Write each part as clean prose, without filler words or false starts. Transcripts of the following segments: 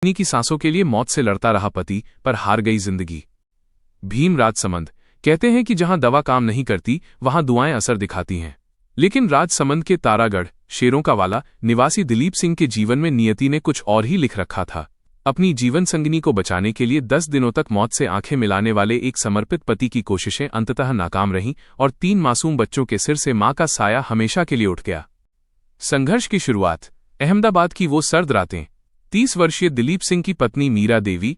पत्नी की सांसों के लिए मौत से लड़ता रहा पति, पर हार गई जिंदगी। भीम राजसमंद कहते हैं कि जहां दवा काम नहीं करती वहां दुआएं असर दिखाती हैं। लेकिन राजसमंद के तारागढ़ शेरों का वाला निवासी दिलीप सिंह के जीवन में नियति ने कुछ और ही लिख रखा था। अपनी जीवन संगिनी को बचाने के लिए 10 दिनों तक मौत से आंखें मिलाने वाले एक समर्पित पति की कोशिशें अंततः नाकाम रहीं और 3 मासूम बच्चों के सिर से मां का साया हमेशा के लिए उठ गया। संघर्ष की शुरुआत अहमदाबाद की वो सर्द रातें। 30 वर्षीय दिलीप सिंह की पत्नी मीरा देवी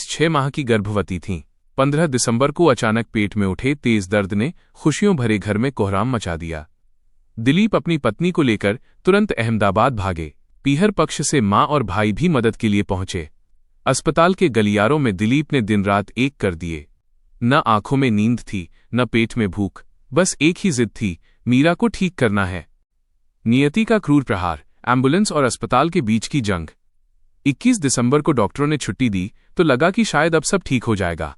6 माह की गर्भवती थीं। 15 दिसंबर को अचानक पेट में उठे तेज दर्द ने खुशियों भरे घर में कोहराम मचा दिया। दिलीप अपनी पत्नी को लेकर तुरंत अहमदाबाद भागे। पीहर पक्ष से मां और भाई भी मदद के लिए पहुंचे। अस्पताल के गलियारों में दिलीप ने दिन रात एक कर दिए। न आंखों में नींद थी, न पेट में भूख, बस एक ही जिद थी, मीरा को ठीक करना है। नियति का क्रूर प्रहार, एम्बुलेंस और अस्पताल के बीच की जंग। 21 दिसंबर को डॉक्टरों ने छुट्टी दी तो लगा कि शायद अब सब ठीक हो जाएगा।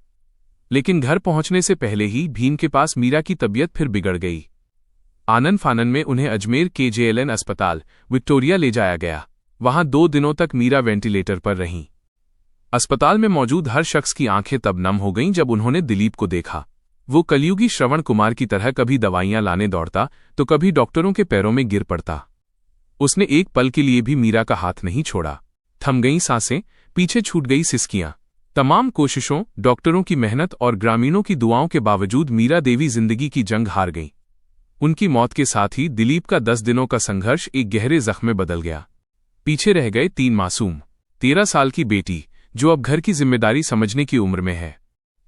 लेकिन घर पहुंचने से पहले ही भीम के पास मीरा की तबीयत फिर बिगड़ गई। आनन फानन में उन्हें अजमेर के JLN अस्पताल विक्टोरिया ले जाया गया। वहां 2 दिनों तक मीरा वेंटिलेटर पर रहीं। अस्पताल में मौजूद हर शख्स की आंखें तब नम हो गईं जब उन्होंने दिलीप को देखा। वो कलयुगी श्रवण कुमार की तरह कभी दवाइयां लाने दौड़ता तो कभी डॉक्टरों के पैरों में गिर पड़ता। उसने एक पल के लिए भी मीरा का हाथ नहीं छोड़ा। थम गईं सांसें, पीछे छूट गई सिसकियां। तमाम कोशिशों, डॉक्टरों की मेहनत और ग्रामीणों की दुआओं के बावजूद मीरा देवी जिंदगी की जंग हार गईं। उनकी मौत के साथ ही दिलीप का 10 दिनों का संघर्ष एक गहरे जख्म में बदल गया। पीछे रह गए 3 मासूम। 13 साल की बेटी जो अब घर की जिम्मेदारी समझने की उम्र में है।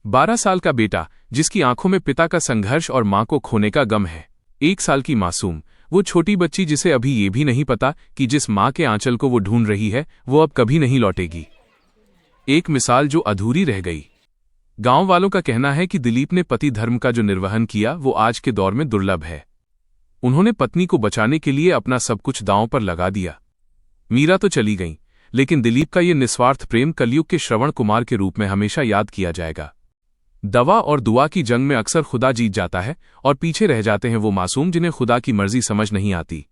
12 साल का बेटा जिसकी आंखों में पिता का संघर्ष और मां को खोने का गम है। 1 साल की मासूम, वो छोटी बच्ची जिसे अभी ये भी नहीं पता कि जिस मां के आंचल को वो ढूंढ रही है वो अब कभी नहीं लौटेगी। एक मिसाल जो अधूरी रह गई। गांव वालों का कहना है कि दिलीप ने पति धर्म का जो निर्वहन किया वो आज के दौर में दुर्लभ है। उन्होंने पत्नी को बचाने के लिए अपना सब कुछ दांव पर लगा दिया। मीरा तो चली गईं, लेकिन दिलीप का ये निस्वार्थ प्रेम कलयुग के श्रवण कुमार के रूप में हमेशा याद किया जाएगा। दवा और दुआ की जंग में अक्सर खुदा जीत जाता है और पीछे रह जाते हैं वो मासूम जिन्हें खुदा की मर्जी समझ नहीं आती।